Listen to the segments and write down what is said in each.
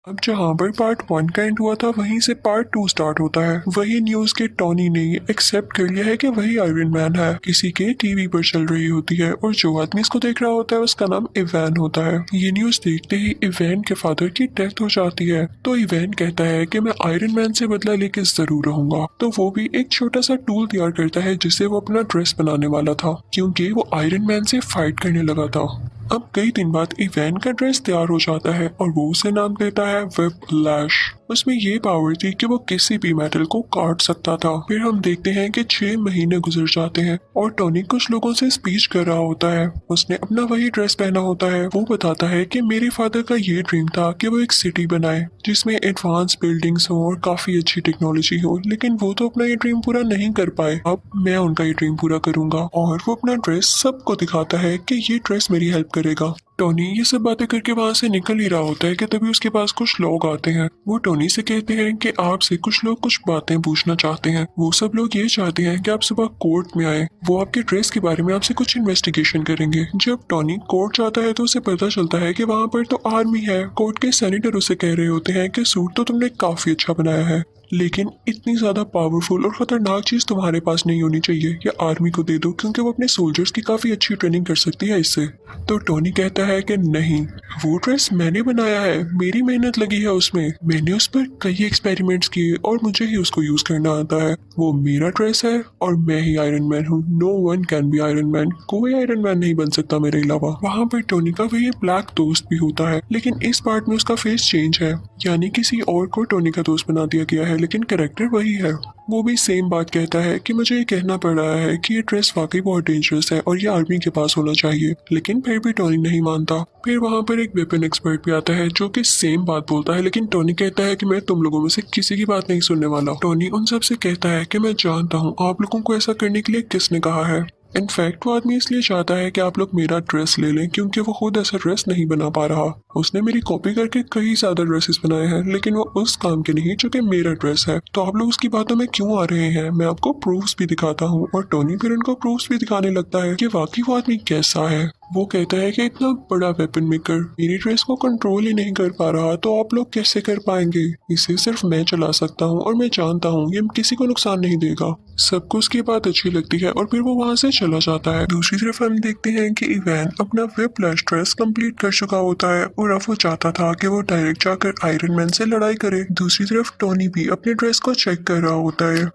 अब जहाँ पर पार्ट 1 का एंड हुआ था वहीं से पार्ट 2 स्टार्ट होता है। वही न्यूज के टॉनी ने एक्सेप्ट कर लिया है कि वही आयरन मैन है। किसी के टीवी पर चल रही होती है और जो आदमी इसको देख रहा होता है उसका नाम इवैन होता है। ये न्यूज देखते ही इवैन के फादर की डेथ हो जाती है, तो इवैन कहता है कि मैं आयरन मैन से बदला लेके जरूर रहूंगा। तो वो भी एक छोटा सा टूल तैयार करता है जिससे वो अपना ड्रेस बनाने वाला था, क्योंकि वो आयरन मैन से फाइट करने लगा था। अब कई दिन बाद इवैन का ड्रेस तैयार हो जाता है और वो उसे नाम देता है व्हिपलैश। उसमें ये पावर थी कि वो किसी भी मेटल को काट सकता था। फिर हम देखते हैं कि 6 महीने गुजर जाते हैं और टोनी कुछ लोगों से स्पीच कर रहा होता है। उसने अपना वही ड्रेस पहना होता है। वो बताता है कि मेरे फादर का ये ड्रीम था कि वो एक सिटी बनाए जिसमें एडवांस बिल्डिंग्स हो और काफी अच्छी टेक्नोलॉजी हो, लेकिन वो तो अपना ये ड्रीम पूरा नहीं कर पाए। अब मैं उनका ये ड्रीम पूरा करूंगा। और वो अपना ड्रेस सबको दिखाता है कि ये ड्रेस मेरी हेल्प करेगा। टोनी ये सब बातें करके वहां से निकल ही रहा होता है कि तभी उसके पास कुछ लोग आते हैं। वो टोनी से कहते हैं कि आपसे कुछ लोग कुछ बातें पूछना चाहते हैं। वो सब लोग ये चाहते हैं कि आप सुबह कोर्ट में आए। वो आपके ड्रेस के बारे में आपसे कुछ इन्वेस्टिगेशन करेंगे। जब टोनी कोर्ट जाता है तो उसे पता चलता है कि वहाँ पर तो आर्मी है। कोर्ट के सेनेटर उसे कह रहे होते हैं कि सूट तो तुमने काफी अच्छा बनाया है, लेकिन इतनी ज्यादा पावरफुल और खतरनाक चीज तुम्हारे पास नहीं होनी चाहिए। या आर्मी को दे दो, क्योंकि वो अपने सोल्जर्स की काफी अच्छी ट्रेनिंग कर सकती है इससे। तो टोनी कहता है कि नहीं, वो ड्रेस मैंने बनाया है, मेरी मेहनत लगी है उसमें। मैंने उस पर कई एक्सपेरिमेंट्स किए और मुझे ही उसको यूज करना आता है। वो मेरा ड्रेस है और मैं ही आयरन मैन हूँ। No one can be Iron Man. कोई आयरन मैन नहीं बन सकता मेरे अलावा। वहाँ पर टोनी का वही ब्लैक दोस्त भी होता है, लेकिन इस पार्ट में उसका फेस चेंज है, यानी किसी और को टोनी का दोस्त बना दिया गया है, लेकिन कैरेक्टर वही है। वो भी सेम बात कहता है कि मुझे ये कहना पड़ रहा है कि ये ड्रेस वाकई बहुत डेंजरस है और ये आर्मी के पास होना चाहिए, लेकिन फिर भी टोनी नहीं मानता। फिर वहाँ पर एक वेपन एक्सपर्ट भी आता है जो कि सेम बात बोलता है, लेकिन टोनी कहता है कि मैं तुम लोगों में से किसी की बात नहीं सुनने वाला। टोनी उन सब से कहता है कि मैं जानता हूँ आप लोगों को ऐसा करने के लिए किसने कहा है। इनफैक्ट वो आदमी इसलिए चाहता है कि आप लोग मेरा ड्रेस ले लें, क्योंकि वो खुद ऐसा ड्रेस नहीं बना पा रहा। उसने मेरी कॉपी करके कई ज्यादा ड्रेसेस बनाए हैं, लेकिन वो उस काम के नहीं जो कि मेरा ड्रेस है। तो आप लोग उसकी बातों में क्यों आ रहे हैं? मैं आपको प्रूफ्स भी दिखाता हूँ। और टोनी फिर उनको प्रूफ्स भी दिखाने लगता है कि वाकई वो आदमी कैसा है। वो कहता है कि इतना बड़ा वेपन मेकर मेरी ड्रेस को कंट्रोल ही नहीं कर पा रहा, तो आप लोग कैसे कर पाएंगे? इसे सिर्फ मैं चला सकता हूँ और मैं जानता हूँ ये किसी को नुकसान नहीं देगा। सबको उसकी बात अच्छी लगती है और फिर वो वहाँ से चला जाता है। दूसरी तरफ हम देखते हैं कि इवैन अपना व्हिपलैश ड्रेस कंप्लीट कर चुका होता है और अब वो चाहता था कि वो डायरेक्ट जाकर आयरन मैन से लड़ाई करे। दूसरी तरफ टोनी भी अपने ड्रेस को चेक कर रहा होता है।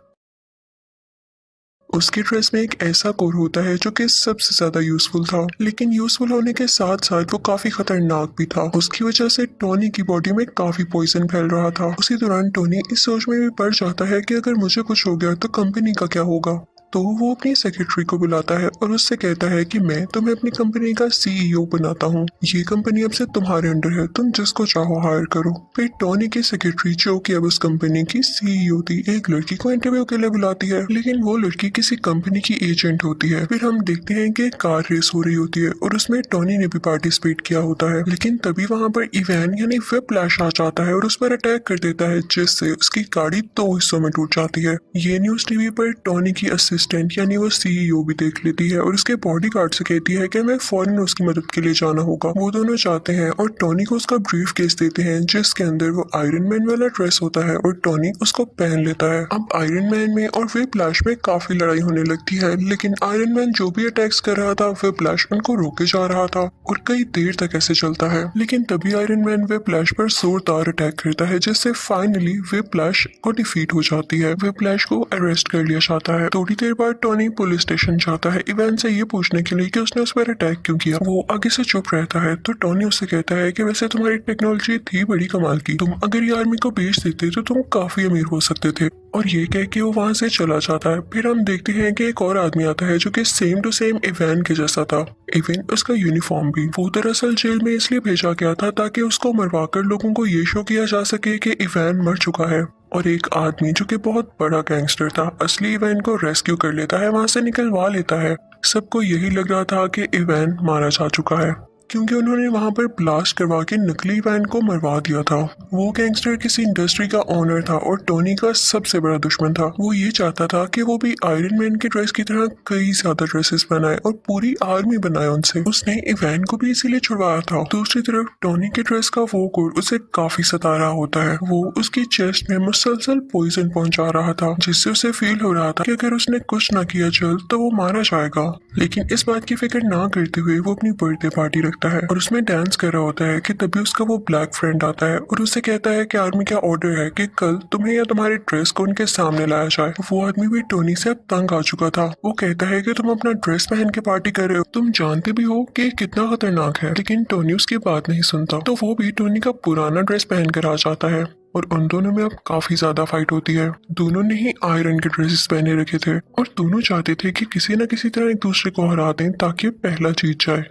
उसके ड्रेस में एक ऐसा कोर होता है जो कि सबसे ज्यादा यूजफुल था, लेकिन यूजफुल होने के साथ साथ वो काफी खतरनाक भी था। उसकी वजह से टोनी की बॉडी में काफी पॉइजन फैल रहा था। उसी दौरान टोनी इस सोच में भी पड़ जाता है कि अगर मुझे कुछ हो गया तो कंपनी का क्या होगा। तो वो अपनी सेक्रेटरी को बुलाता है और उससे कहता है कि मैं तुम्हें अपनी कंपनी का सीईओ बनाता हूँ। ये कंपनी अब से तुम्हारे अंडर है, तुम जिसको चाहो हायर करो। फिर टोनी की सेक्रेटरी, जो कि अब उस कंपनी की सीईओ थी, एक लड़की को इंटरव्यू के लिए बुलाती है, लेकिन वो लड़की किसी कंपनी की एजेंट होती है। फिर हम देखते हैं कि कार रेस हो रही होती है और उसमें टोनी ने भी पार्टिसिपेट किया होता है, लेकिन तभी वहाँ पर इवैन यानी व्हिपलैश आ जाता है और उस पर अटैक कर देता है, जिससे उसकी गाड़ी 2 हिस्सों में टूट जाती है। ये न्यूज टीवी पर टोनी की असिस्टेंट यानी वो सीईओ भी देख लेती है और उसके बॉडीगार्ड से कहती है कि हमें फौरन उसकी मदद के लिए जाना होगा। वो दोनों जाते हैं और टोनी को उसका ब्रीफ केस देते हैं, जिसके अंदर वो आयरन मैन वाला ड्रेस होता है और टोनी उसको पहन लेता है। अब आयरन मैन में और व्हिपलैश में काफी लड़ाई होने लगती है, लेकिन आयरन मैन जो भी अटैक्स कर रहा था व्हिपलैश उनको रोके जा रहा था और कई देर तक ऐसे चलता है। लेकिन तभी आयरन मैन व्हिपलैश पर जोरदार अटैक करता है, जिससे फाइनली व्हिपलैश को डिफीट हो जाती है। व्हिपलैश को अरेस्ट कर लिया जाता है। थोड़ी देर बाद टोनी पुलिस स्टेशन जाता है इवैन से ये पूछने के लिए कि उसने उस पर अटैक क्यों किया। वो आगे से चुप रहता है, तो टोनी उससे कहता है कि वैसे तुम्हारी टेक्नोलॉजी थी बड़ी कमाल की, तुम अगर ये आर्मी को बेच देते तो तुम काफी अमीर हो सकते थे। और ये कह के वो वहां से चला जाता है। फिर हम देखते हैं कि एक और आदमी आता है जो कि सेम टू सेम इवैन के जैसा था, इवन उसका यूनिफॉर्म भी। वो दरअसल जेल में इसलिए भेजा गया था ताकि उसको मरवाकर लोगों को ये शो किया जा सके कि इवैन मर चुका है। और एक आदमी जो कि बहुत बड़ा गैंगस्टर था असली इवैन को रेस्क्यू कर लेता है, वहां से निकलवा लेता है। सबको यही लग रहा था कि इवैन मारा जा चुका है, क्योंकि उन्होंने वहाँ पर ब्लास्ट करवा के नकली वैन को मरवा दिया था। वो गैंगस्टर किसी इंडस्ट्री का ओनर था और टोनी का सबसे बड़ा दुश्मन था। वो ये चाहता था कि वो भी आयरन मैन के ड्रेस की तरह कई ज्यादा ड्रेसेस बनाए और पूरी आर्मी बनाए उनसे। उसने इवैन को भी इसीलिए छुड़वाया था। दूसरी तरफ टोनी के ड्रेस का वो कोड उसे काफी सता रहा होता है। वो उसकी चेस्ट में मुसलसल पॉइजन पहुंचा रहा था, जिससे उसे फील हो रहा था कि अगर उसने कुछ न किया जल्द तो वो मारा जाएगा। लेकिन इस बात की फिक्र ना करते हुए वो अपनी बर्थडे पार्टी रखता है और उसमें डांस कर रहा होता है कि तभी उसका वो ब्लैक फ्रेंड आता है और उसे कहता है कि आर्मी का ऑर्डर है कि कल तुम्हें या तुम्हारे ड्रेस को उनके सामने लाया जाए। वो आदमी भी टोनी से अब तंग आ चुका था। वो कहता है कि तुम अपना ड्रेस पहन के पार्टी कर रहे हो, तुम जानते भी हो कि कितना खतरनाक है। लेकिन टोनी उसकी बात नहीं सुनता, तो वो भी टोनी का पुराना ड्रेस पहन कर आ जाता है और उन दोनों में अब काफी ज्यादा फाइट होती है। दोनों ने ही आयरन के ड्रेसेस पहने रखे थे और दोनों चाहते थे कि किसी न किसी तरह एक दूसरे को हरा दें ताकि पहला जीत जाए।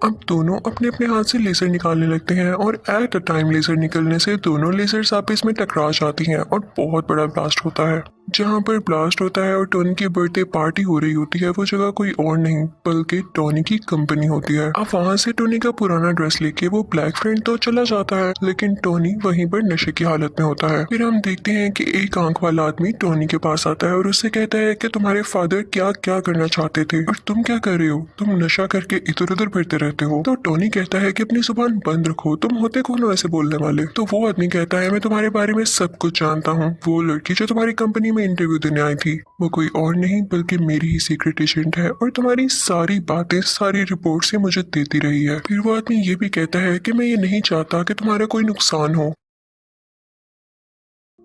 अब दोनों अपने अपने हाथ से लेजर निकालने लगते हैं और एट अ टाइम लेजर निकलने से दोनों लेजर्स आपस में टकरा जाती हैं और बहुत बड़ा ब्लास्ट होता है। जहाँ पर ब्लास्ट होता है और टोनी की बर्थडे पार्टी हो रही होती है वो जगह कोई और नहीं बल्कि टोनी की कंपनी होती है। अब वहाँ से टोनी का पुराना ड्रेस लेके वो ब्लैक फ्रेंड तो चला जाता है, लेकिन टोनी वहीं पर नशे की हालत में होता है। फिर हम देखते हैं कि एक आंख वाला आदमी टोनी के पास आता है और उससे कहता है कि तुम्हारे फादर क्या क्या करना चाहते थे और तुम क्या कर रहे हो, तुम नशा करके इधर उधर फिरते रहते हो। तो टोनी कहता है कि अपनी जुबान बंद रखो, तुम होते कौन हो ऐसे बोलने वाले। तो वो आदमी कहता है मैं तुम्हारे बारे में सब कुछ जानता हूँ। वो लड़की जो तुम्हारी कंपनी में इंटरव्यू देने आई थी वो कोई और नहीं बल्कि मेरी ही सीक्रेट एजेंट है और तुम्हारी सारी बातें सारी रिपोर्ट से मुझे देती रही है। फिर वो आदमी ये भी कहता है कि मैं ये नहीं चाहता कि तुम्हारा कोई नुकसान हो,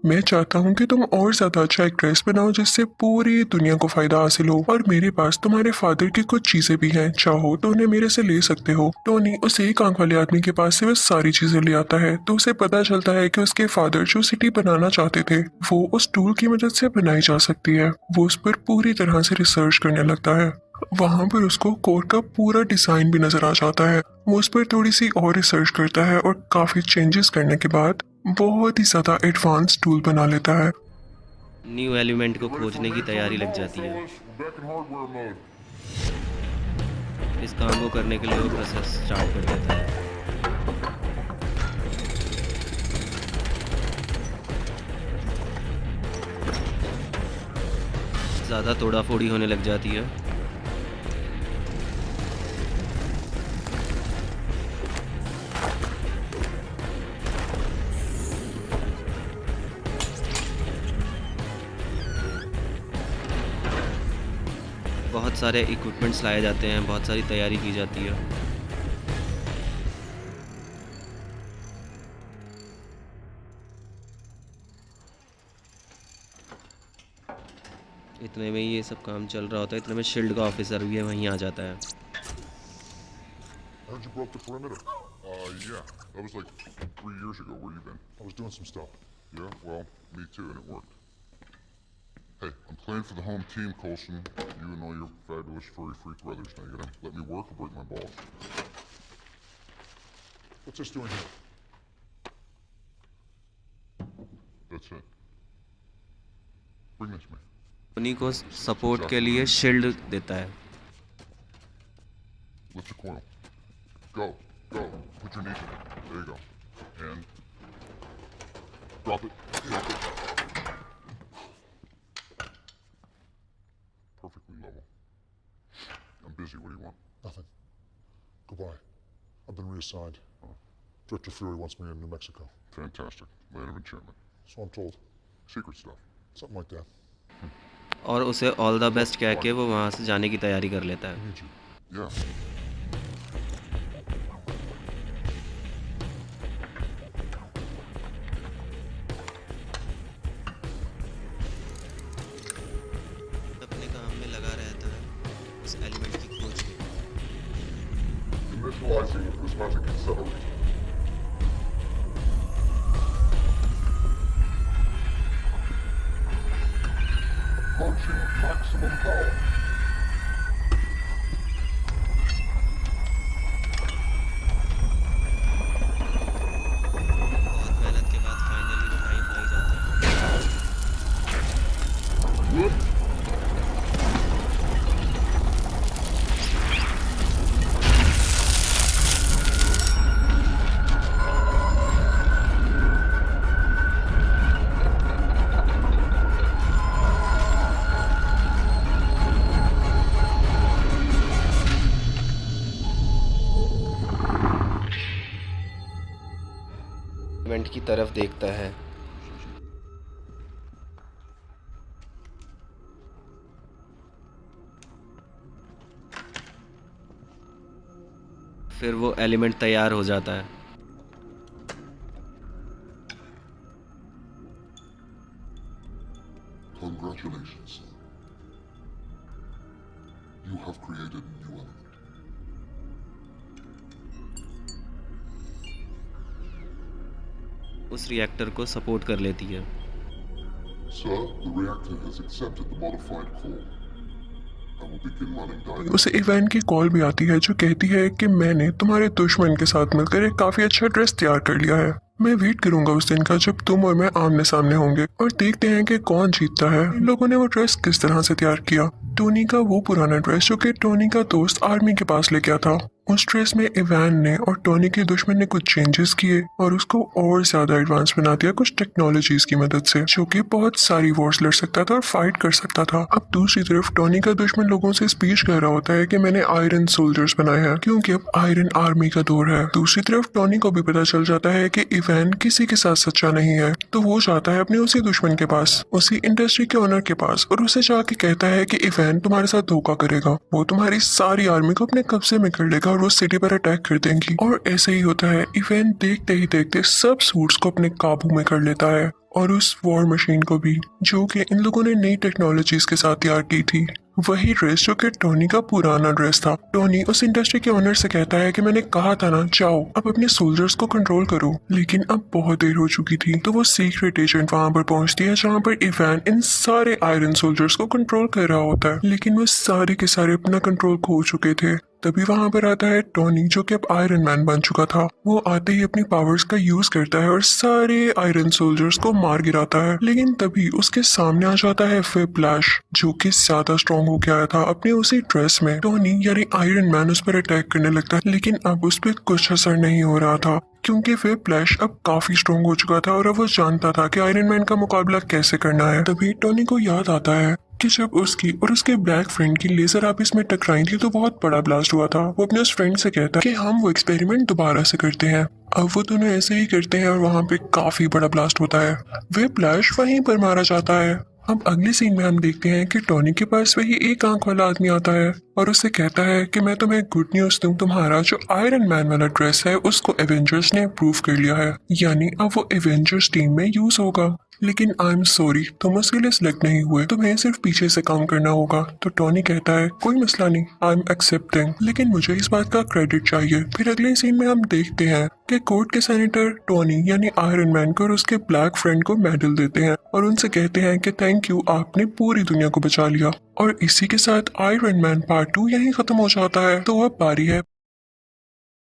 मैं चाहता हूँ कि तुम और ज्यादा अच्छा एक ड्रेस बनाओ जिससे पूरी दुनिया को फायदा हासिल हो और मेरे पास तुम्हारे फादर की कुछ चीजें भी हैं, चाहो तो उन्हें मेरे से ले सकते हो। टोनी उस एक आंख वाले आदमी के पास से वो सारी चीजें ले आता है तो उसे पता चलता है कि उसके फादर जो सिटी बनाना चाहते थे वो उस टूल की मदद से बनाई जा सकती है। वो उस पर पूरी तरह से रिसर्च करने लगता है। वहां पर उसको कोड का पूरा डिजाइन भी नजर आ जाता है। वो उस पर थोड़ी सी और रिसर्च करता है और काफी चेंजेस करने के बाद बहुत ही ज्यादा एडवांस टूल बना लेता है। न्यू एलिमेंट को खोजने की तैयारी लग जाती है। इस काम को करने के लिए वो प्रोसेस स्टार्ट कर देता है। ज़्यादा तोड़ाफोड़ी होने लग जाती है। बहुत सारे इक्विपमेंट्स लाए जाते हैं, बहुत सारी तैयारी की जाती है। इतने में ये सब काम चल रहा होता है, इतने में शील्ड का ऑफिसर भी है वहीं आ जाता है। Heard you broke the perimeter. Yeah. That was like 3 years ago. Where you been? I was doing some stuff. Yeah, well, me too, and it worked. Hey, I'm playing for the home team, Coulson. You and all your fabulous furry freak brothers. Now you gotta let me work or break my balls. What's this doing here? That's it. Bring this to me. उन्हीं को support के लिए shield देता है। Lift the coil. Go, go. Put your knees in it. There you go. And drop it. Drop it. Perfectly level. I'm busy. What do you want? Nothing. Goodbye. I've been reassigned. Director Fury wants me in New Mexico. Fantastic. Land of enchantment. So I'm told. Secret stuff. Something like that. और उसे all the best कह के वो वहाँ से जाने की तैयारी कर लेता है। I need you. Yeah. अपने काम में लगा रहता है उस एलिमेंट की खोज में। Initializing the prismatic accelerator. Approaching maximum power. Event की तरफ देखता है। फिर वो एलिमेंट तैयार हो जाता है। Congratulations, son. You have created a new element. उस रिएक्टर को सपोर्ट कर लेती है। Sir, the reactor has accepted the modified core. I will begin running diagrams. उसे इवेंट की कॉल भी आती है जो कहती है कि मैंने तुम्हारे दुश्मन के साथ मिलकर एक काफी अच्छा ड्रेस तैयार कर लिया है। मैं वेट करूंगा उस दिन का जब तुम और मैं आमने सामने होंगे और देखते हैं कि कौन जीतता है। इन लोगों ने वो ड्रेस किस तरह से तैयार किया। टोनी का वो पुराना ड्रेस जो कि टोनी का दोस्त आर्मी के पास ले गया था। उस ड्रेस में इवान ने और टोनी के दुश्मन ने कुछ चेंजेस किए और उसको और ज्यादा एडवांस बना दिया कुछ टेक्नोलॉजीज की मदद से, जो कि बहुत सारी वॉर्स लड़ सकता था और फाइट कर सकता था। अब दूसरी तरफ टोनी का दुश्मन लोगों से स्पीच कर रहा होता है कि मैंने आयरन सोल्जर्स बनाए हैं क्योंकि अब आयरन आर्मी का दौर है। दूसरी तरफ टोनी को भी पता चल जाता है कि इवान किसी के साथ सच्चा नहीं है, तो वो जाता है अपने उसी दुश्मन के पास, उसी इंडस्ट्री के ओनर के पास, और उसे जाके कहता है कि इवान तुम्हारे साथ धोखा करेगा, वो तुम्हारी सारी आर्मी को अपने कब्जे में कर लेगा और वो सिटी पर अटैक कर देंगी। और ऐसे ही होता है। इवान देखते ही देखते सब सूट्स को अपने काबू में कर लेता है और उस वॉर मशीन को भी, जो कि इन लोगों ने नई टेक्नोलॉजीज के साथ तैयार की थी। वही ड्रेस जो कि टोनी का पुराना ड्रेस था। टोनी उस इंडस्ट्री के ओनर से कहता है कि मैंने कहा था ना, जाओ अब अपने सोल्जर्स को कंट्रोल करो, लेकिन अब बहुत देर हो चुकी थी। तो वो सीक्रेट एजेंट वहां पर पहुंचती है जहां पर इवान इन सारे आयरन सोल्जर्स को कंट्रोल कर रहा होता है, लेकिन वो सारे के सारे अपना कंट्रोल खो चुके थे। तभी वहां पर आता है टोनी जो कि अब आयरन मैन बन चुका था। वो आते ही अपनी पावर्स का यूज करता है और सारे आयरन सोल्जर्स को मार गिराता है, लेकिन तभी उसके सामने आ जाता है व्हिप्लैश जो कि ज्यादा स्ट्रॉन्ग हो गया था अपने उसी ड्रेस में। टोनी यानी आयरन मैन उस पर अटैक करने लगता है, लेकिन अब उस पर कुछ असर नहीं हो रहा था क्योंकि व्हिप्लैश अब काफी स्ट्रॉन्ग हो चुका था और अब वो जानता था कि आयरन मैन का मुकाबला कैसे करना है। तभी टोनी को याद आता है कि जब उसकी और उसके ब्लैक फ्रेंड की लेजर आपस में टकराई थी तो बहुत बड़ा ब्लास्ट हुआ था। वो अपने उस फ्रेंड से कहता है कि हम वो एक्सपेरिमेंट दोबारा से करते हैं। अब वो दोनों ऐसे ही करते हैं और वहां पे काफी बड़ा ब्लास्ट होता है। व्हिप्लैश वहीं पर मारा जाता है। अब अगले सीन में हम देखते हैं कि टोनी के पास वही एक आंख वाला आदमी आता है और उससे कहता है कि मैं तुम्हें गुड न्यूज दूं, तुम्हारा जो आयरन मैन वाला ड्रेस है उसको एवेंजर्स ने अप्रूव कर लिया है, यानी अब वो एवेंजर्स टीम में यूज होगा। लेकिन आई एम सॉरी, तुम उसके लिए सिलेक्ट नहीं हुए, तुम्हें सिर्फ पीछे से काम करना होगा। तो टोनी कहता है कोई मसला नहीं, आई एम एक्सेप्टिंग, लेकिन मुझे इस बात का क्रेडिट चाहिए। फिर अगले सीन में हम देखते हैं कि कोर्ट के सेनेटर टोनी यानी आयरन मैन को और उसके ब्लैक फ्रेंड को मेडल देते हैं और उनसे कहते हैं कि थैंक यू, आपने पूरी दुनिया को बचा लिया। और इसी के साथ आयरन मैन पार्ट 2 यहीं खत्म हो जाता है। तो अब बारी है